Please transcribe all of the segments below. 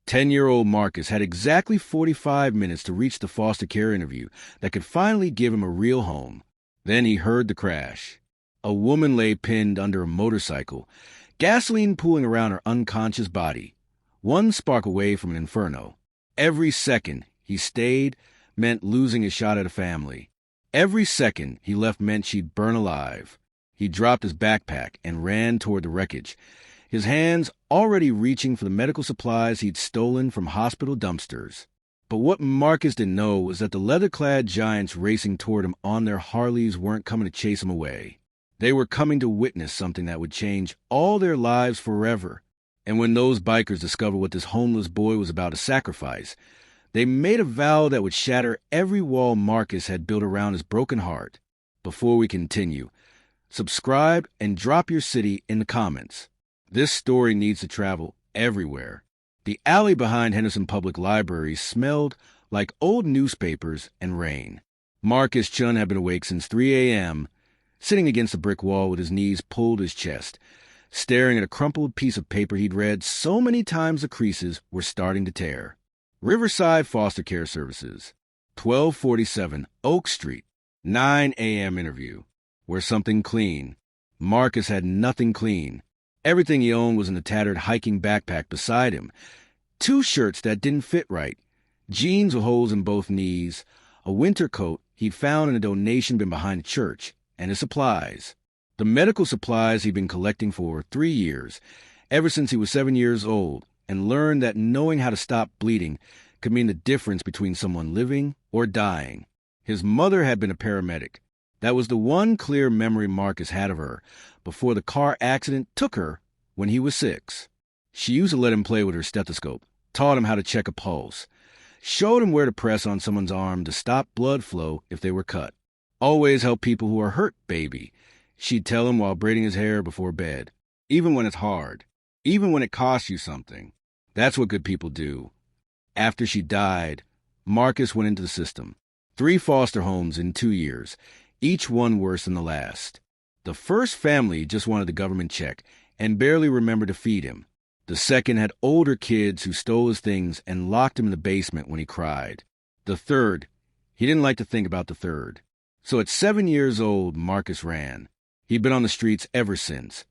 10-year-old Marcus had exactly 45 minutes to reach the foster care interview that could finally give him a real home. Then he heard the crash. A woman lay pinned under a motorcycle, gasoline pooling around her unconscious body, one spark away from an inferno. Every second he stayed meant losing his shot at a family. Every second he left meant she'd burn alive. He dropped his backpack and ran toward the wreckage, his hands already reaching for the medical supplies he'd stolen from hospital dumpsters. But what Marcus didn't know was that the leather-clad giants racing toward him on their Harleys weren't coming to chase him away. They were coming to witness something that would change all their lives forever. And when those bikers discovered what this homeless boy was about to sacrifice, they made a vow that would shatter every wall Marcus had built around his broken heart. Before we continue, subscribe and drop your city in the comments. This story needs to travel everywhere. The alley behind Henderson Public Library smelled like old newspapers and rain. Marcus Chun had been awake since 3 a.m., sitting against the brick wall with his knees pulled to his chest, staring at a crumpled piece of paper he'd read so many times the creases were starting to tear. Riverside Foster Care Services, 1247 Oak Street, 9 a.m. interview. Where's something clean? Marcus had nothing clean. Everything he owned was in the tattered hiking backpack beside him. 2 shirts that didn't fit right, jeans with holes in both knees, a winter coat he'd found in a donation bin behind the church, and his supplies. The medical supplies he'd been collecting for 3 years, ever since he was 7 years old, and learned that knowing how to stop bleeding could mean the difference between someone living or dying. His mother had been a paramedic. That was the one clear memory Marcus had of her before the car accident took her when he was 6. She used to let him play with her stethoscope, taught him how to check a pulse, showed him where to press on someone's arm to stop blood flow if they were cut. Always help people who are hurt, baby, she'd tell him while braiding his hair before bed. Even when it's hard. Even when it costs you something. That's what good people do. After she died, Marcus went into the system. 3 foster homes in 2 years, each one worse than the last. The first family just wanted the government check and barely remembered to feed him. The second had older kids who stole his things and locked him in the basement when he cried. The third, he didn't like to think about the third. So at 7 years old, Marcus ran. He'd been on the streets ever since,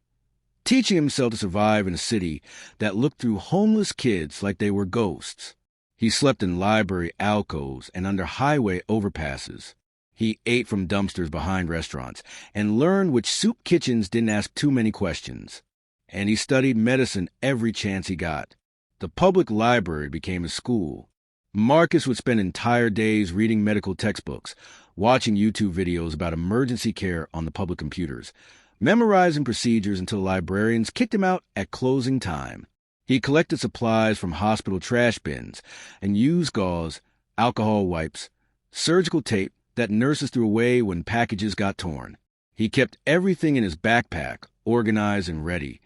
teaching himself to survive in a city that looked through homeless kids like they were ghosts. He slept in library alcoves and under highway overpasses. He ate from dumpsters behind restaurants and learned which soup kitchens didn't ask too many questions. And he studied medicine every chance he got. The public library became his school. Marcus would spend entire days reading medical textbooks, watching YouTube videos about emergency care on the public computers, memorizing procedures until librarians kicked him out at closing time. He collected supplies from hospital trash bins and used gauze, alcohol wipes, surgical tape that nurses threw away when packages got torn. He kept everything in his backpack, organized and ready,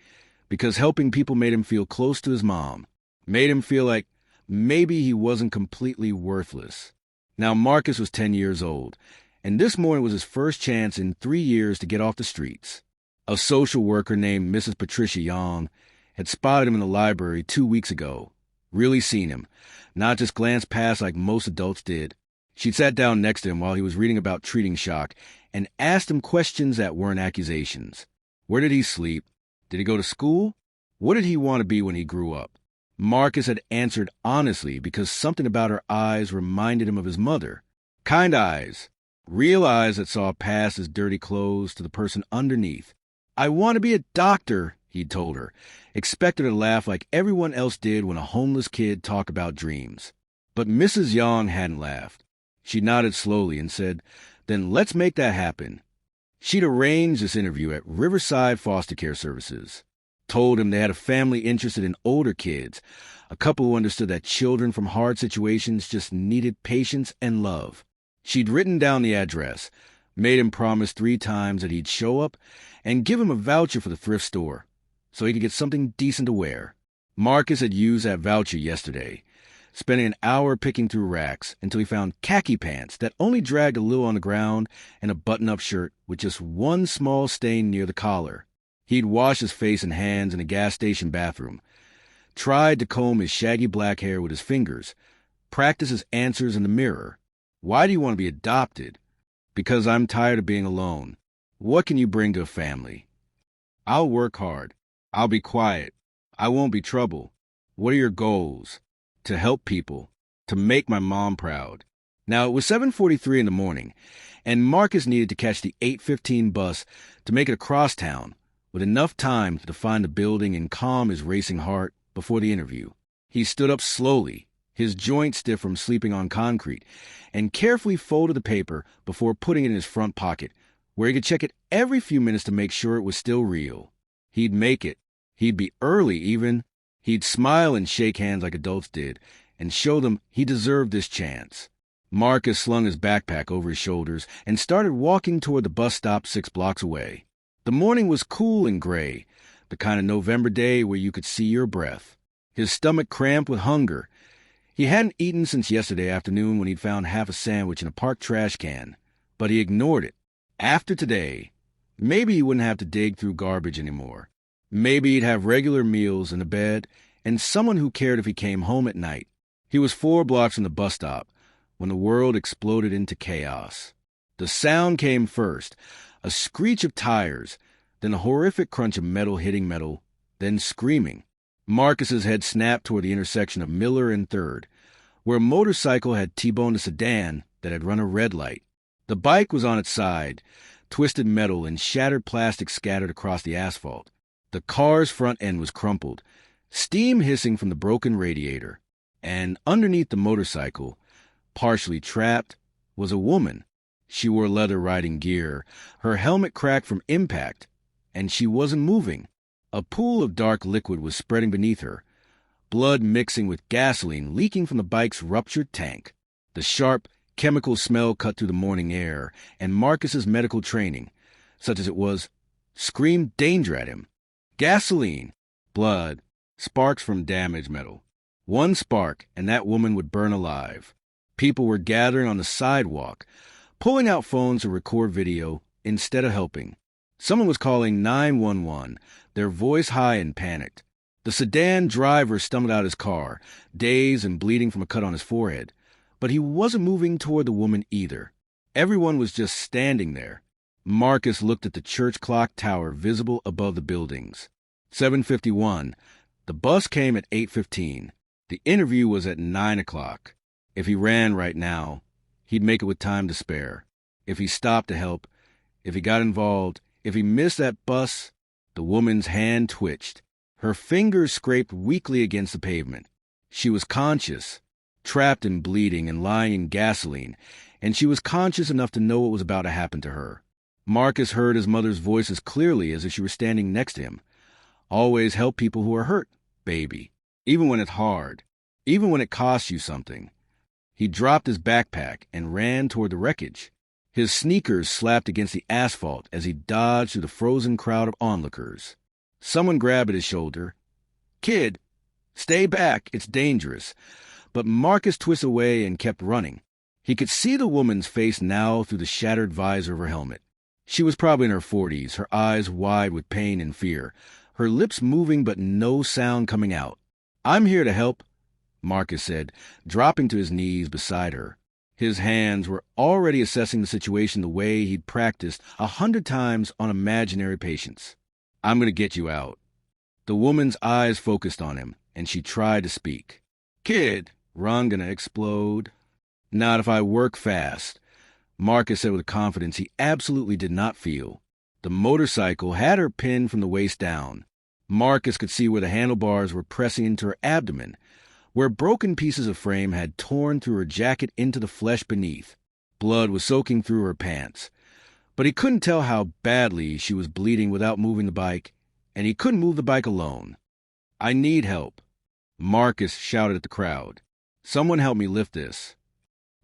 because helping people made him feel close to his mom, made him feel like maybe he wasn't completely worthless. Now Marcus was 10 years old, and this morning was his first chance in 3 years to get off the streets. A social worker named Mrs. Patricia Young had spotted him in the library 2 weeks ago, really seen him, not just glanced past like most adults did. She'd sat down next to him while he was reading about treating shock and asked him questions that weren't accusations. Where did he sleep? Did he go to school? What did he want to be when he grew up? Marcus had answered honestly because something about her eyes reminded him of his mother. Kind eyes. Real eyes that saw past his dirty clothes to the person underneath. I want to be a doctor, he'd told her, expected her to laugh like everyone else did when a homeless kid talked about dreams. But Mrs. Young hadn't laughed. She nodded slowly and said, "Then let's make that happen." She'd arranged this interview at Riverside Foster Care Services. Told him they had a family interested in older kids, a couple who understood that children from hard situations just needed patience and love. She'd written down the address, made him promise 3 times that he'd show up, and give him a voucher for the thrift store so he could get something decent to wear. Marcus had used that voucher yesterday, spending an hour picking through racks until he found khaki pants that only dragged a little on the ground and a button-up shirt with just one small stain near the collar. He'd washed his face and hands in a gas station bathroom, tried to comb his shaggy black hair with his fingers, practice his answers in the mirror. Why do you want to be adopted? Because I'm tired of being alone. What can you bring to a family? I'll work hard. I'll be quiet. I won't be trouble. What are your goals? To help people. To make my mom proud. Now, it was 7:43 in the morning, and Marcus needed to catch the 8:15 bus to make it across town, with enough time to find the building and calm his racing heart before the interview. He stood up slowly, his joints stiff from sleeping on concrete, and carefully folded the paper before putting it in his front pocket, where he could check it every few minutes to make sure it was still real. He'd make it. He'd be early, even. He'd smile and shake hands like adults did, and show them he deserved this chance. Marcus slung his backpack over his shoulders and started walking toward the bus stop 6 blocks away. The morning was cool and gray, the kind of November day where you could see your breath. His stomach cramped with hunger. He hadn't eaten since yesterday afternoon when he'd found half a sandwich in a park trash can, but he ignored it. After today, maybe he wouldn't have to dig through garbage anymore. Maybe he'd have regular meals and a bed, and someone who cared if he came home at night. He was 4 blocks from the bus stop when the world exploded into chaos. The sound came first, a screech of tires, then a horrific crunch of metal hitting metal, then screaming. Marcus's head snapped toward the intersection of Miller and 3rd, where a motorcycle had T-boned a sedan that had run a red light. The bike was on its side, twisted metal and shattered plastic scattered across the asphalt. The car's front end was crumpled, steam hissing from the broken radiator. And underneath the motorcycle, partially trapped, was a woman. She wore leather riding gear, her helmet cracked from impact, and she wasn't moving. A pool of dark liquid was spreading beneath her, blood mixing with gasoline leaking from the bike's ruptured tank. The sharp, chemical smell cut through the morning air, and Marcus's medical training, such as it was, screamed danger at him. Gasoline, blood, sparks from damaged metal. One spark, and that woman would burn alive. People were gathering on the sidewalk, pulling out phones to record video instead of helping. Someone was calling 911, their voice high and panicked. The sedan driver stumbled out his car, dazed and bleeding from a cut on his forehead. But he wasn't moving toward the woman either. Everyone was just standing there. Marcus looked at the church clock tower visible above the buildings. 7:51. The bus came at 8:15. The interview was at 9 o'clock. If he ran right now, he'd make it with time to spare. If he stopped to help, if he got involved, if he missed that bus. The woman's hand twitched. Her fingers scraped weakly against the pavement. She was conscious, trapped and bleeding and lying in gasoline, and she was conscious enough to know what was about to happen to her. Marcus heard his mother's voice as clearly as if she were standing next to him. Always help people who are hurt, baby. Even when it's hard. Even when it costs you something. He dropped his backpack and ran toward the wreckage. His sneakers slapped against the asphalt as he dodged through the frozen crowd of onlookers. Someone grabbed at his shoulder. "Kid, stay back, it's dangerous." But Marcus twisted away and kept running. He could see the woman's face now through the shattered visor of her helmet. She was probably in her 40s, her eyes wide with pain and fear, her lips moving but no sound coming out. "I'm here to help," Marcus said, dropping to his knees beside her. His hands were already assessing the situation the way he'd practiced 100 times on imaginary patients. "I'm going to get you out." The woman's eyes focused on him, and she tried to speak. "Kid, run gonna explode." "Not if I work fast," Marcus said with a confidence he absolutely did not feel. The motorcycle had her pinned from the waist down. Marcus could see where the handlebars were pressing into her abdomen, where broken pieces of frame had torn through her jacket into the flesh beneath. Blood was soaking through her pants. But he couldn't tell how badly she was bleeding without moving the bike, and he couldn't move the bike alone. "I need help," Marcus shouted at the crowd. "Someone help me lift this."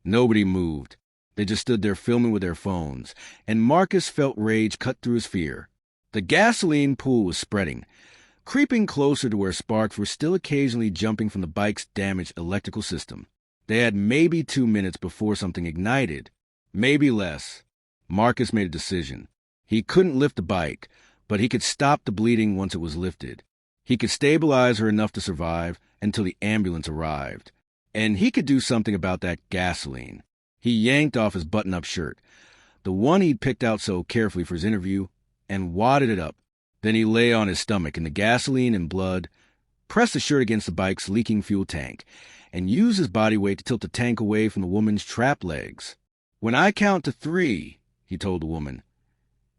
Nobody moved. They just stood there filming with their phones, and Marcus felt rage cut through his fear. The gasoline pool was spreading, creeping closer to where sparks were still occasionally jumping from the bike's damaged electrical system. They had maybe 2 minutes before something ignited. Maybe less. Marcus made a decision. He couldn't lift the bike, but he could stop the bleeding once it was lifted. He could stabilize her enough to survive until the ambulance arrived. And he could do something about that gasoline. He yanked off his button-up shirt, the one he'd picked out so carefully for his interview, and wadded it up. Then he lay on his stomach in the gasoline and blood, pressed the shirt against the bike's leaking fuel tank, and used his body weight to tilt the tank away from the woman's trapped legs. "When I count to 3, he told the woman,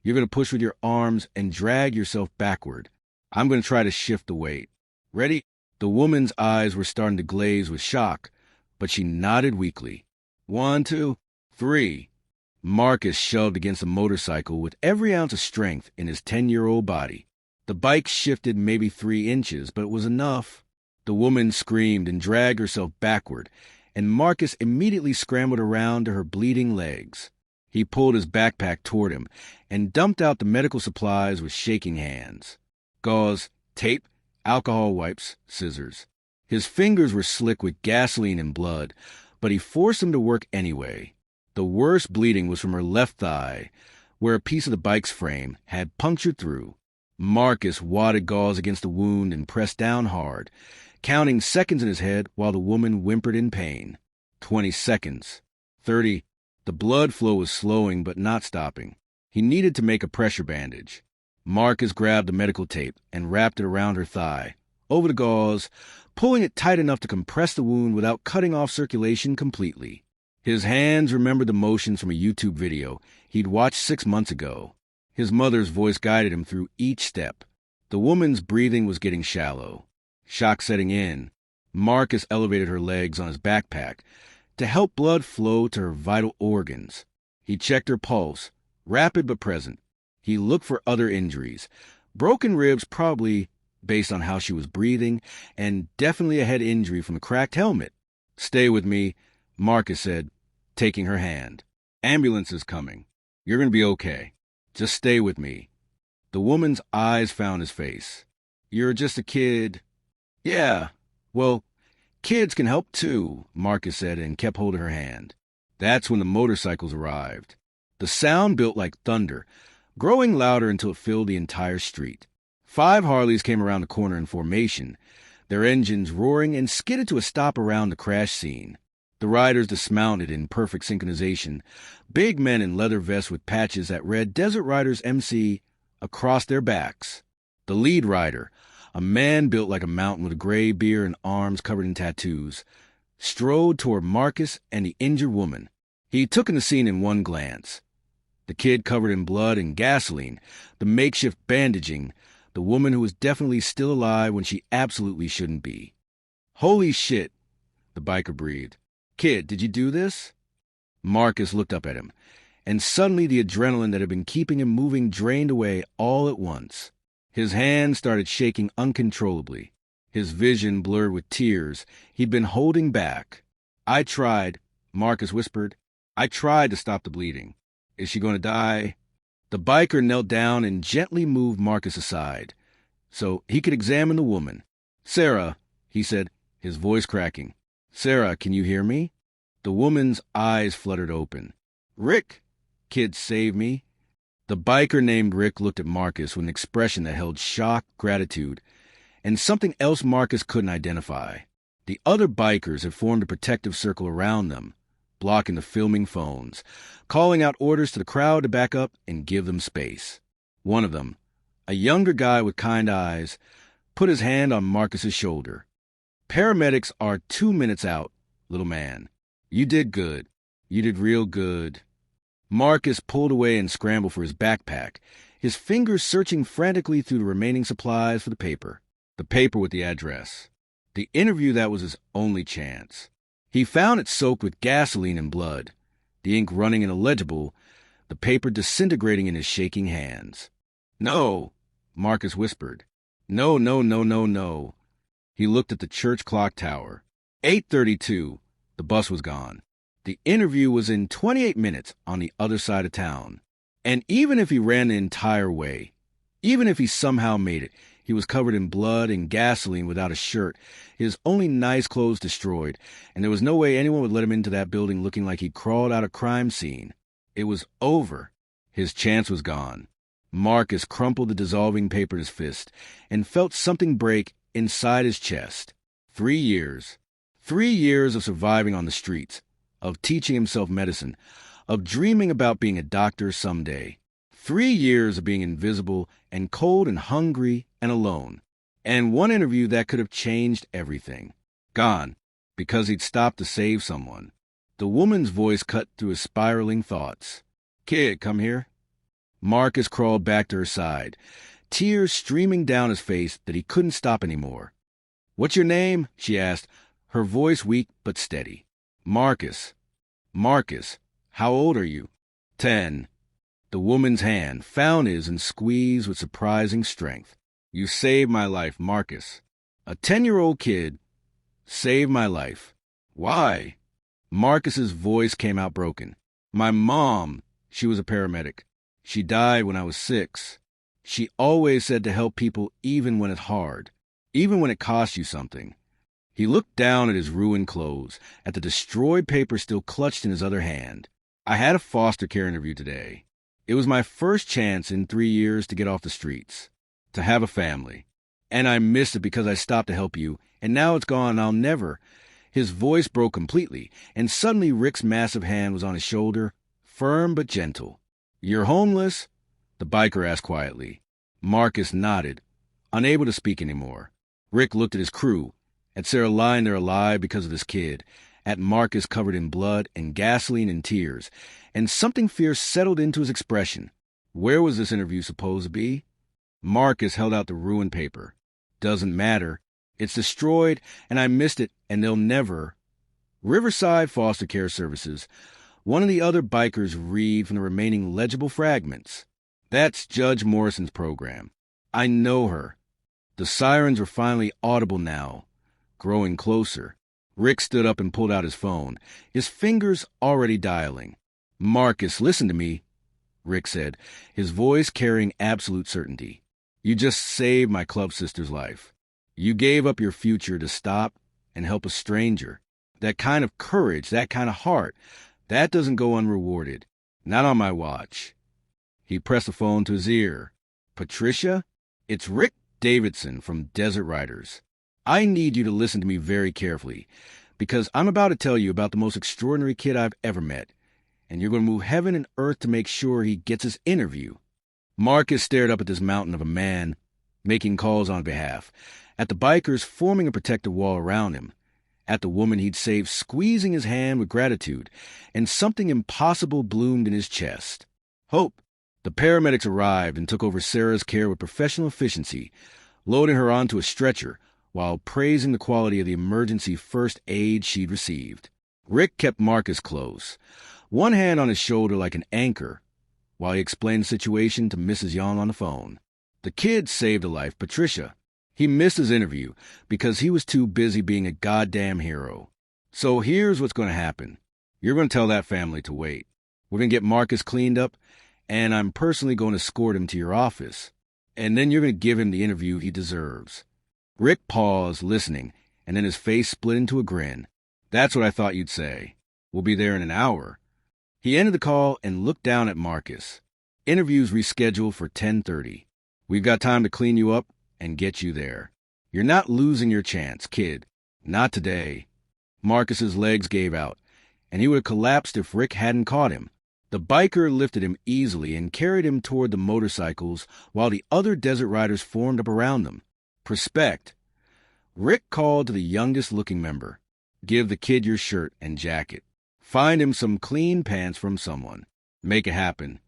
"you're going to push with your arms and drag yourself backward. I'm going to try to shift the weight. Ready?" The woman's eyes were starting to glaze with shock, but she nodded weakly. 1, 2, 3. Marcus shoved against the motorcycle with every ounce of strength in his 10-year-old body. The bike shifted maybe 3 inches, but it was enough. The woman screamed and dragged herself backward, and Marcus immediately scrambled around to her bleeding legs. He pulled his backpack toward him and dumped out the medical supplies with shaking hands. Gauze, tape, alcohol wipes, scissors. His fingers were slick with gasoline and blood, but he forced them to work anyway. The worst bleeding was from her left thigh, where a piece of the bike's frame had punctured through. Marcus wadded gauze against the wound and pressed down hard, counting seconds in his head while the woman whimpered in pain. 20 seconds. 30. The blood flow was slowing but not stopping. He needed to make a pressure bandage. Marcus grabbed the medical tape and wrapped it around her thigh, over the gauze, pulling it tight enough to compress the wound without cutting off circulation completely. His hands remembered the motions from a YouTube video he'd watched 6 months ago. His mother's voice guided him through each step. The woman's breathing was getting shallow. Shock setting in. Marcus elevated her legs on his backpack to help blood flow to her vital organs. He checked her pulse, rapid but present. He looked for other injuries. Broken ribs probably, based on how she was breathing, and definitely a head injury from a cracked helmet. "Stay with me," Marcus said, taking her hand. "Ambulance is coming. You're going to be okay. Just stay with me." The woman's eyes found his face. "You're just a kid." "Yeah, well, kids can help too," Marcus said and kept holding her hand. That's when the motorcycles arrived. The sound built like thunder, growing louder until it filled the entire street. 5 Harleys came around the corner in formation, their engines roaring, and skidded to a stop around the crash scene. The riders dismounted in perfect synchronization, big men in leather vests with patches that read Desert Riders MC across their backs. The lead rider, a man built like a mountain with a gray beard and arms covered in tattoos, strode toward Marcus and the injured woman. He took in the scene in one glance. The kid covered in blood and gasoline, the makeshift bandaging, the woman who was definitely still alive when she absolutely shouldn't be. "Holy shit," the biker breathed. "Kid, did you do this?" Marcus looked up at him, and suddenly the adrenaline that had been keeping him moving drained away all at once. His hands started shaking uncontrollably. His vision blurred with tears he'd been holding back. "I tried," Marcus whispered. "I tried to stop the bleeding. Is she going to die?" The biker knelt down and gently moved Marcus aside so he could examine the woman. "Sarah," he said, his voice cracking. "Sarah, can you hear me?" The woman's eyes fluttered open. "Rick, kid, save me." The biker named Rick looked at Marcus with an expression that held shock, gratitude, and something else Marcus couldn't identify. The other bikers had formed a protective circle around them, blocking the filming phones, calling out orders to the crowd to back up and give them space. One of them, a younger guy with kind eyes, put his hand on Marcus's shoulder. "Paramedics are 2 minutes out, little man. You did good. You did real good." Marcus pulled away and scrambled for his backpack, his fingers searching frantically through the remaining supplies for the paper with the address. The interview that was his only chance. He found it soaked with gasoline and blood, the ink running and illegible, the paper disintegrating in his shaking hands. "No," Marcus whispered. "No, no, no, no, no." He looked at the church clock tower. 8:32. The bus was gone. The interview was in 28 minutes on the other side of town. And even if he ran the entire way, even if he somehow made it, he was covered in blood and gasoline without a shirt, his only nice clothes destroyed, and there was no way anyone would let him into that building looking like he'd crawled out of a crime scene. It was over. His chance was gone. Marcus crumpled the dissolving paper in his fist and felt something break inside his chest. 3 years. 3 years of surviving on the streets, of teaching himself medicine, of dreaming about being a doctor someday. 3 years of being invisible and cold and hungry and alone. And one interview that could have changed everything. Gone, because he'd stopped to save someone. The woman's voice cut through his spiraling thoughts. "Kid, come here." Marcus crawled back to her side, tears streaming down his face that he couldn't stop anymore. "What's your name?" she asked, her voice weak but steady. "Marcus." "Marcus, how old are you?" 10. The woman's hand found his and squeezed with surprising strength. "You saved my life, Marcus. A 10-year-old kid saved my life." "Why?" Marcus's voice came out broken. "My mom, she was a paramedic. She died when I was 6. She always said to help people even when it's hard, even when it costs you something." He looked down at his ruined clothes, at the destroyed paper still clutched in his other hand. "I had a foster care interview today. It was my first chance in 3 years to get off the streets, to have a family. And I missed it because I stopped to help you, and now it's gone and I'll never." His voice broke completely, and suddenly Rick's massive hand was on his shoulder, firm but gentle. "You're homeless?" the biker asked quietly. Marcus nodded, unable to speak anymore. Rick looked at his crew, at Sarah lying there alive because of this kid, at Marcus covered in blood and gasoline and tears, and something fierce settled into his expression. Where was this interview supposed to be? Marcus held out the ruined paper. "Doesn't matter. It's destroyed, and I missed it, and they'll never." Riverside Foster Care Services. One of the other bikers read from the remaining legible fragments. "That's Judge Morrison's program. I know her." The sirens were finally audible now, growing closer. Rick stood up and pulled out his phone, his fingers already dialing. "Marcus, listen to me," Rick said, his voice carrying absolute certainty. "You just saved my club sister's life. You gave up your future to stop and help a stranger. That kind of courage, that kind of heart, that doesn't go unrewarded. Not on my watch." He pressed the phone to his ear. "Patricia? It's Rick Davidson from Desert Riders. I need you to listen to me very carefully, because I'm about to tell you about the most extraordinary kid I've ever met, and you're going to move heaven and earth to make sure he gets his interview." Marcus stared up at this mountain of a man, making calls on behalf, at the bikers forming a protective wall around him, at the woman he'd saved squeezing his hand with gratitude, and something impossible bloomed in his chest. Hope. The paramedics arrived and took over Sarah's care with professional efficiency, loading her onto a stretcher while praising the quality of the emergency first aid she'd received. Rick kept Marcus close, one hand on his shoulder like an anchor, while he explained the situation to Mrs. Young on the phone. The kid saved a life, Patricia. He missed his interview because he was too busy being a goddamn hero. So here's what's going to happen. You're going to tell that family to wait. We're going to get Marcus cleaned up, and I'm personally going to escort him to your office. And then you're going to give him the interview he deserves." Rick paused, listening, and then his face split into a grin. "That's what I thought you'd say. We'll be there in an hour." He ended the call and looked down at Marcus. "Interview's rescheduled for 10:30. We've got time to clean you up and get you there. You're not losing your chance, kid. Not today." Marcus's legs gave out, and he would have collapsed if Rick hadn't caught him. The biker lifted him easily and carried him toward the motorcycles while the other desert riders formed up around them. "Prospect." Rick called to the youngest-looking member. "Give the kid your shirt and jacket. Find him some clean pants from someone. Make it happen."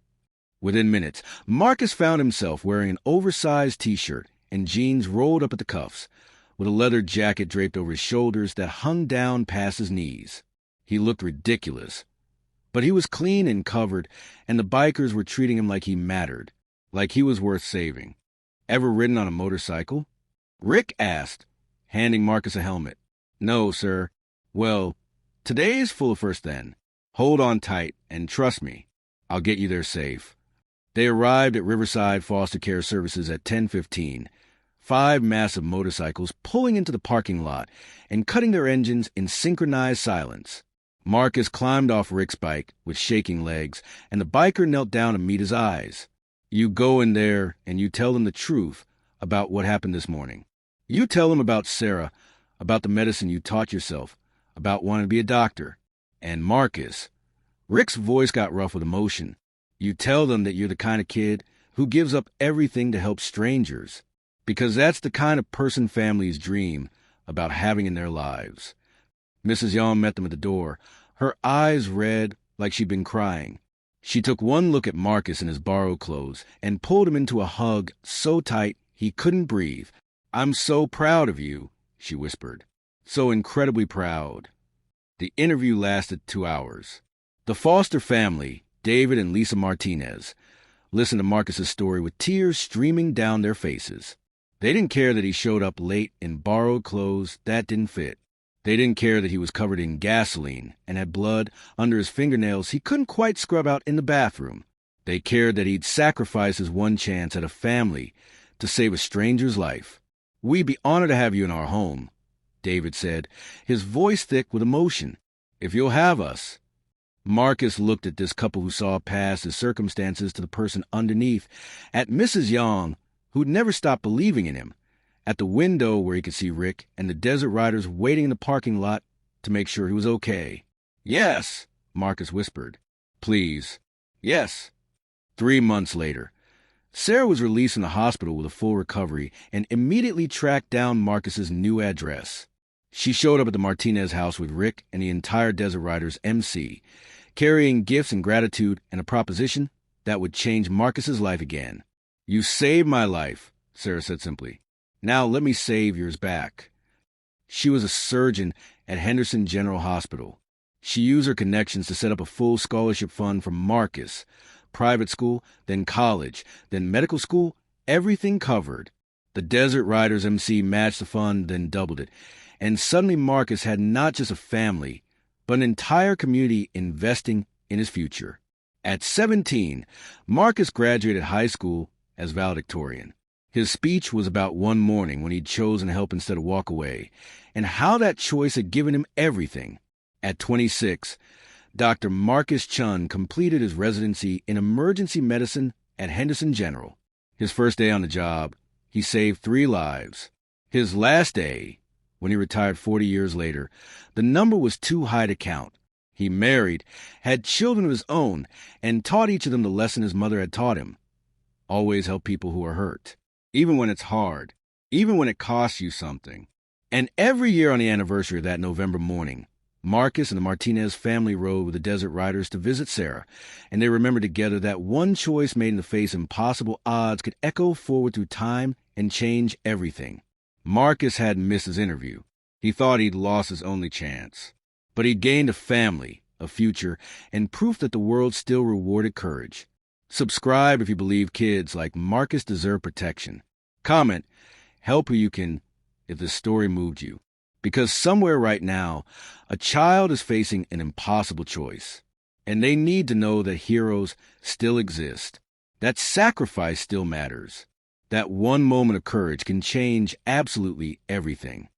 Within minutes, Marcus found himself wearing an oversized T-shirt and jeans rolled up at the cuffs, with a leather jacket draped over his shoulders that hung down past his knees. He looked ridiculous, but he was clean and covered, and the bikers were treating him like he mattered, like he was worth saving. "Ever ridden on a motorcycle?" Rick asked, handing Marcus a helmet. "No, sir." "Well, today's full of first then. Hold on tight, and trust me, I'll get you there safe." They arrived at Riverside Foster Care Services at 10:15, 5 massive motorcycles pulling into the parking lot and cutting their engines in synchronized silence. Marcus climbed off Rick's bike with shaking legs, and the biker knelt down to meet his eyes. You go in there and you tell them the truth about what happened this morning. You tell them about Sarah, about the medicine you taught yourself, about wanting to be a doctor. And Marcus. Rick's voice got rough with emotion. You tell them that you're the kind of kid who gives up everything to help strangers, because that's the kind of person families dream about having in their lives. Mrs. Young met them at the door, her eyes red like she'd been crying. She took one look at Marcus in his borrowed clothes and pulled him into a hug so tight he couldn't breathe. "I'm so proud of you," she whispered. "So incredibly proud." The interview lasted 2 hours. The Foster family, David and Lisa Martinez, listened to Marcus's story with tears streaming down their faces. They didn't care that he showed up late in borrowed clothes that didn't fit. They didn't care that he was covered in gasoline and had blood under his fingernails he couldn't quite scrub out in the bathroom. They cared that he'd sacrificed his one chance at a family to save a stranger's life. "We'd be honored to have you in our home," David said, his voice thick with emotion. "If you'll have us." Marcus looked at this couple who saw past his circumstances to the person underneath, at Mrs. Young, who'd never stopped believing in him, at the window where he could see Rick and the desert riders waiting in the parking lot to make sure he was okay. "Yes," Marcus whispered. "Please." "Yes." 3 months later, Sarah was released from the hospital with a full recovery and immediately tracked down Marcus's new address. She showed up at the Martinez house with Rick and the entire Desert Riders MC, carrying gifts and gratitude and a proposition that would change Marcus's life again. "You saved my life," Sarah said simply. "Now let me save yours back." She was a surgeon at Henderson General Hospital. She used her connections to set up a full scholarship fund for Marcus. Private school, then college, then medical school, everything covered. The Desert Riders MC matched the fund, then doubled it. And suddenly Marcus had not just a family, but an entire community investing in his future. At 17, Marcus graduated high school as valedictorian. His speech was about one morning when he'd chosen to help instead of walk away, and how that choice had given him everything. At 26, Dr. Marcus Chun completed his residency in emergency medicine at Henderson General. His first day on the job, he saved 3 lives. His last day, when he retired 40 years later, the number was too high to count. He married, had children of his own, and taught each of them the lesson his mother had taught him. Always help people who are hurt, even when it's hard, even when it costs you something. And every year on the anniversary of that November morning, Marcus and the Martinez family rode with the Desert Riders to visit Sarah, and they remembered together that one choice made in the face of impossible odds could echo forward through time and change everything. Marcus hadn't missed his interview. He thought he'd lost his only chance. But he'd gained a family, a future, and proof that the world still rewarded courage. Subscribe if you believe kids like Marcus deserve protection. Comment, help who you can if this story moved you. Because somewhere right now, a child is facing an impossible choice. And they need to know that heroes still exist, that sacrifice still matters, that one moment of courage can change absolutely everything.